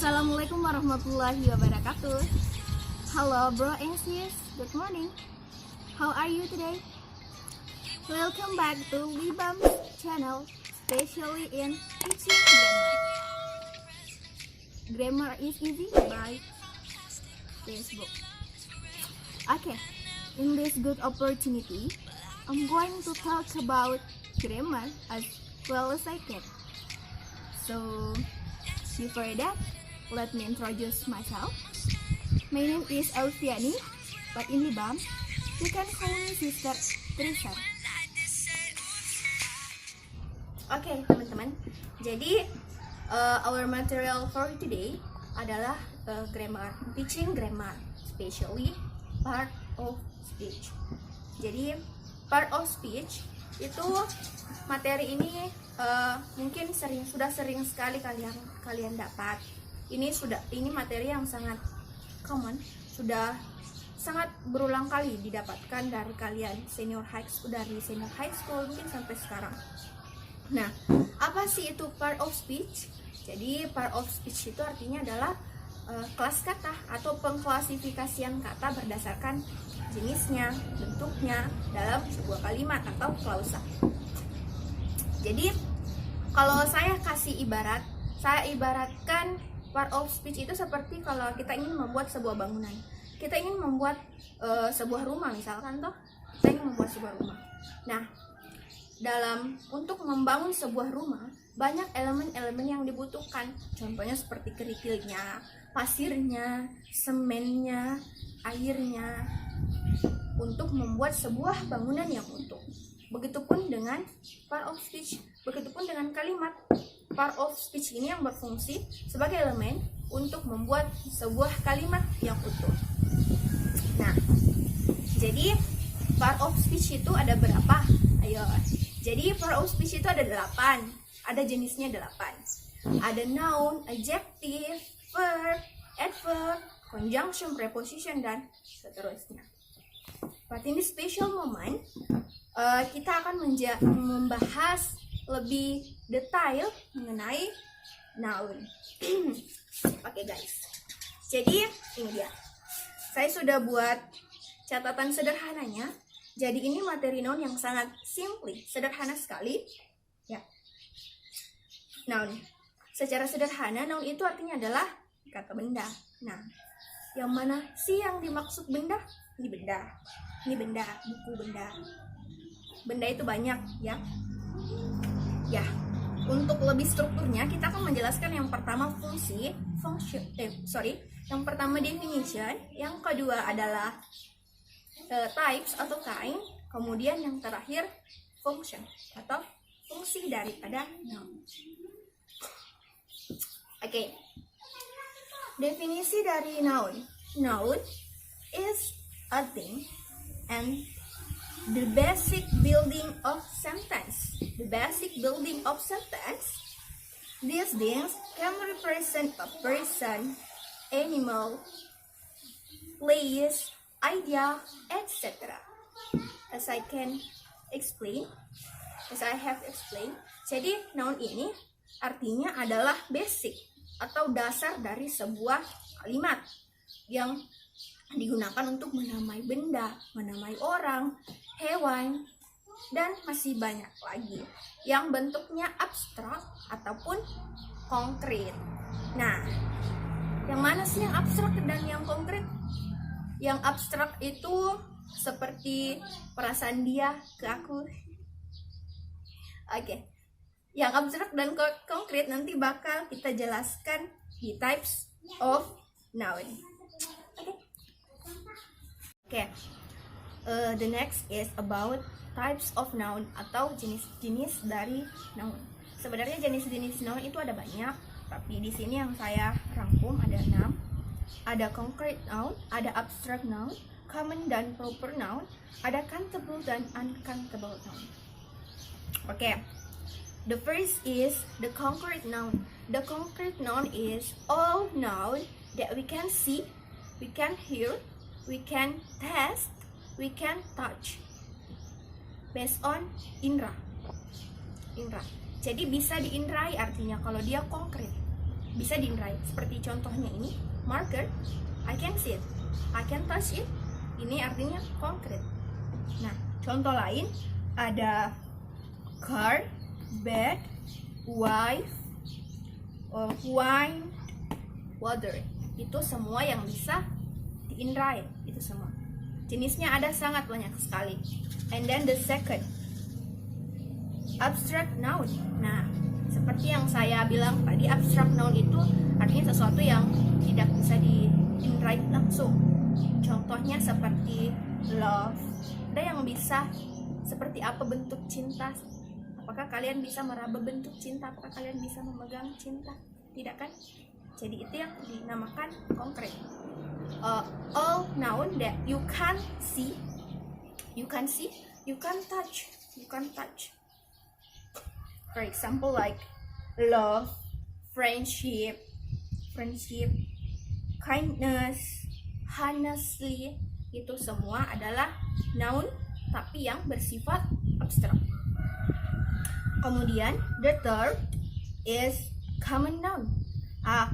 Assalamualaikum warahmatullahi wabarakatuh. Hello bro and sis, good morning. How are you today? Welcome back to Libam's channel, especially in teaching grammar. Grammar is easy by Facebook. Okay, in this good opportunity, I'm going to talk about grammar as well as I can. So, before that, let me introduce myself. My name is Elviani, but in Libam, you can call me Sister Teresa. Oke, teman-teman. Jadi, our material for today adalah grammar, teaching grammar, especially part of speech. Jadi, part of speech itu materi ini mungkin sudah sering sekali kalian dapat. Ini materi yang sangat common, sudah sangat berulang kali didapatkan dari kalian dari senior high school mungkin sampai sekarang. Nah, apa sih itu part of speech? Jadi part of speech itu artinya adalah kelas kata atau pengklasifikasian kata berdasarkan jenisnya, bentuknya dalam sebuah kalimat atau klausa. Jadi kalau saya ibaratkan part of speech itu seperti kalau kita ingin membuat sebuah bangunan. Kita ingin membuat sebuah rumah misalkan kita ingin membuat sebuah rumah. Nah, untuk membangun sebuah rumah banyak elemen-elemen yang dibutuhkan. Contohnya seperti kerikilnya, pasirnya, semennya, airnya untuk membuat sebuah bangunan yang utuh. Begitupun dengan part of speech, begitupun dengan kalimat. Part of speech ini yang berfungsi sebagai elemen untuk membuat sebuah kalimat yang utuh. Nah, jadi part of speech itu ada berapa? Ayo. Jadi part of speech itu ada 8. Ada jenisnya 8. Ada noun, adjective, verb, adverb, conjunction, preposition, dan seterusnya. But in this special moment, kita akan membahas lebih detail mengenai noun. Oke guys, jadi ini dia. Saya sudah buat catatan sederhananya. Jadi ini materi noun yang sangat sederhana sekali. Ya. Noun. Secara sederhana, noun itu artinya adalah kata benda. Nah, yang mana sih yang dimaksud benda? Ini benda, buku benda. Benda itu banyak, ya. Ya, untuk lebih strukturnya kita akan menjelaskan yang pertama yang pertama definition, yang kedua adalah types atau kind, kemudian yang terakhir function atau fungsi daripada noun. Oke. Definisi dari noun. Noun is a thing and the basic building of sentence. These things can represent a person, animal, place, idea, etc. As I have explained, jadi noun ini artinya adalah basic atau dasar dari sebuah kalimat yang digunakan untuk menamai benda, menamai orang, hewan, dan masih banyak lagi yang bentuknya abstrak ataupun konkret. Nah, yang mana sih yang abstrak dan yang konkret? Yang abstrak itu seperti perasaan dia ke aku. Oke. Yang abstrak dan konkret nanti bakal kita jelaskan di types of noun. Okay. The next is about types of noun atau jenis-jenis dari noun. Sebenarnya jenis-jenis noun itu ada banyak, tapi di sini yang saya rangkum ada 6. Ada concrete noun, ada abstract noun, common dan proper noun, ada countable dan uncountable noun. Okay. The first is the concrete noun. The concrete noun is all noun that we can see, we can hear, we can taste, we can touch. Based on indra. Jadi bisa diindrai artinya kalau dia konkret. bisa diinrai. Seperti contohnya ini, marker, I can see it, I can touch it. Ini artinya konkret. Nah, contoh lain ada car, bed, wife, wine, water. Itu semua yang bisa diinrai, itu semua. Jenisnya ada sangat banyak sekali. And then the second, abstract noun. Nah, seperti yang saya bilang tadi, abstract noun itu artinya sesuatu yang tidak bisa diinrai langsung. Contohnya seperti love. Ada yang bisa seperti apa bentuk cinta? Apakah kalian bisa meraba bentuk cinta? Apakah kalian bisa memegang cinta? Tidak kan? Jadi itu yang dinamakan konkret. All noun that you can see, you can touch. For example, like love, friendship, kindness, honestly, itu semua adalah noun tapi yang bersifat abstrak. Kemudian the third is common noun.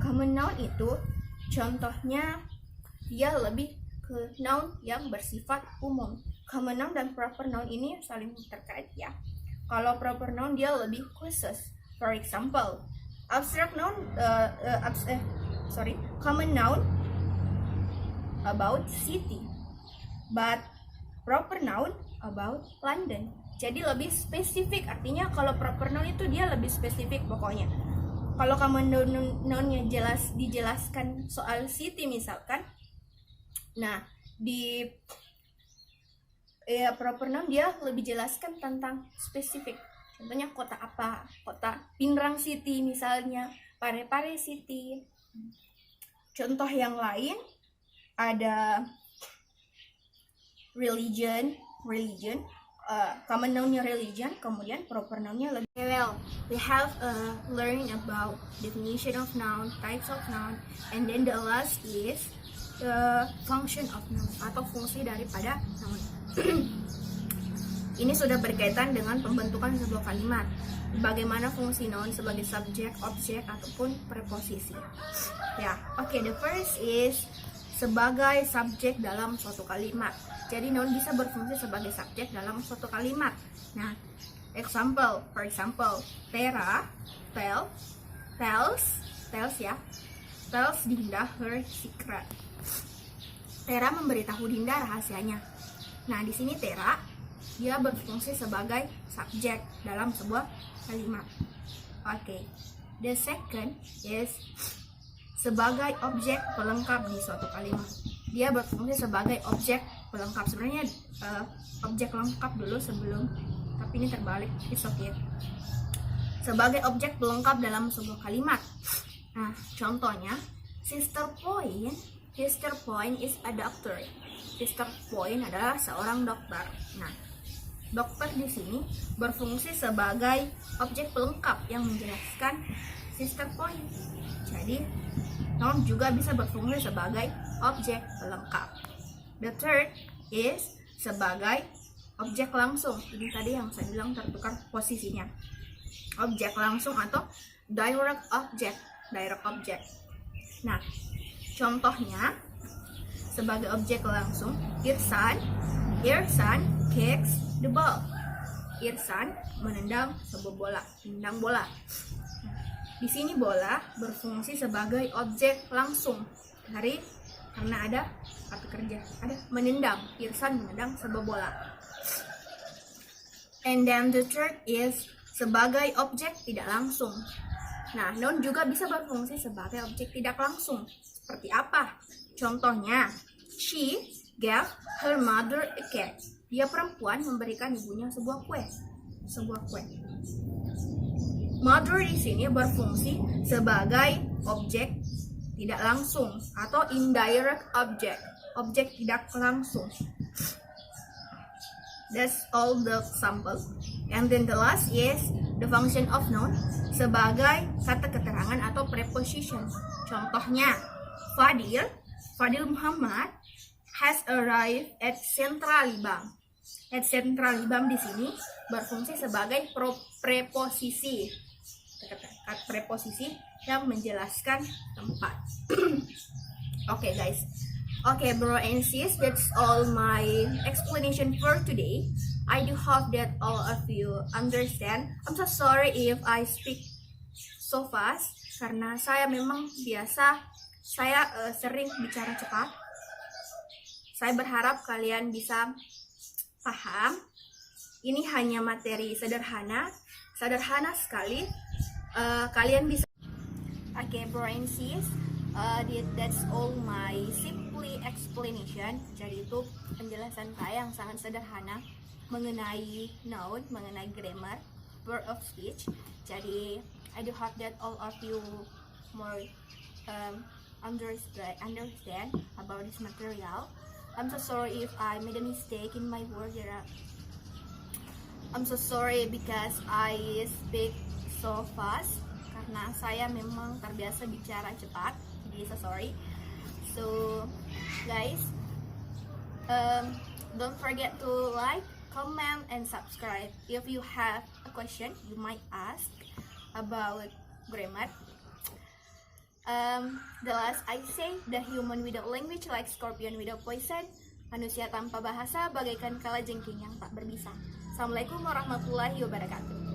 Common noun itu contohnya dia lebih ke noun yang bersifat umum. Common noun dan proper noun ini saling terkait ya. Kalau proper noun dia lebih khusus. For example, abstract noun, common noun about city, but proper noun about London. Jadi lebih spesifik, artinya kalau proper noun itu dia lebih spesifik pokoknya. Kalau common noun-nya dijelaskan soal city misalkan, nah di proper noun dia lebih jelaskan tentang spesifik. Contohnya kota apa? Kota Pinrang City misalnya, Parepare City. Contoh yang lain ada religion, common noun-nya religion, kemudian proper noun-nya lebih. Well, we have learned about definition of noun, types of noun, and then the last is the function of noun atau fungsi daripada noun. Ini sudah berkaitan dengan pembentukan sebuah kalimat. Bagaimana fungsi noun sebagai subjek, objek, ataupun preposisi. Ya, oke. The first is sebagai subjek dalam suatu kalimat. Jadi noun bisa berfungsi sebagai subjek dalam suatu kalimat. Nah, for example, Tera tells Dinda her secret. Tera memberitahu Dinda rahasianya. Nah, di sini Tera dia berfungsi sebagai subjek dalam sebuah kalimat. Oke. The second is sebagai objek pelengkap di suatu kalimat. Dia berfungsi sebagai objek pelengkap. Sebenarnya objek lengkap dulu sebelum, tapi ini terbalik. It's okay. Sebagai objek pelengkap dalam sebuah kalimat. Nah, contohnya Sister Point is a doctor. Sister Point adalah seorang dokter. Nah, dokter di sini berfungsi sebagai objek pelengkap yang menjelaskan Sister Point. Jadi, noun juga bisa berfungsi sebagai objek pelengkap. The third is sebagai objek langsung. Ini tadi yang saya bilang tertukar posisinya. Objek langsung atau direct object. Nah, contohnya sebagai objek langsung, Irsan kicks the ball. Irsan menendang sebuah bola, menendang bola. Di sini bola berfungsi sebagai objek langsung karena ada kata kerja, ada menendang. Irsan menendang sebuah bola. And then the third is sebagai objek tidak langsung. Nah, noun juga bisa berfungsi sebagai objek tidak langsung. Seperti apa? Contohnya, she gave her mother a cake. Dia perempuan memberikan ibunya sebuah kue. Mother di sini berfungsi sebagai objek tidak langsung atau indirect objek tidak langsung. That's all the example. And then the last is the function of noun sebagai kata keterangan atau preposition. Contohnya, Fadil Muhammad has arrived at Central Bank. At Central Bank di sini berfungsi sebagai preposisi. preposisi yang menjelaskan tempat. Okay guys, okay bro and sis, that's all my explanation for today. I do hope that all of you understand. I'm so sorry if I speak so fast, karena saya memang sering bicara cepat. Saya berharap kalian bisa paham. Ini hanya materi sederhana sekali. Kalian bisa. Okay, bro and sis, that's all my simply explanation. Jadi itu penjelasan saya yang sangat sederhana mengenai noun, mengenai grammar, word of speech. Jadi I do hope that all of you more understand about this material. I'm so sorry if I made a mistake in my word. I'm so sorry because I speak so fast, karena saya memang terbiasa bicara cepat. Jadi so sorry. So guys, don't forget to like, comment, and subscribe. If you have a question you might ask about grammar. The last I say, the human without language like scorpion without poison. Manusia tanpa bahasa bagaikan kalajengking yang tak berbisa. Assalamualaikum warahmatullahi wabarakatuh.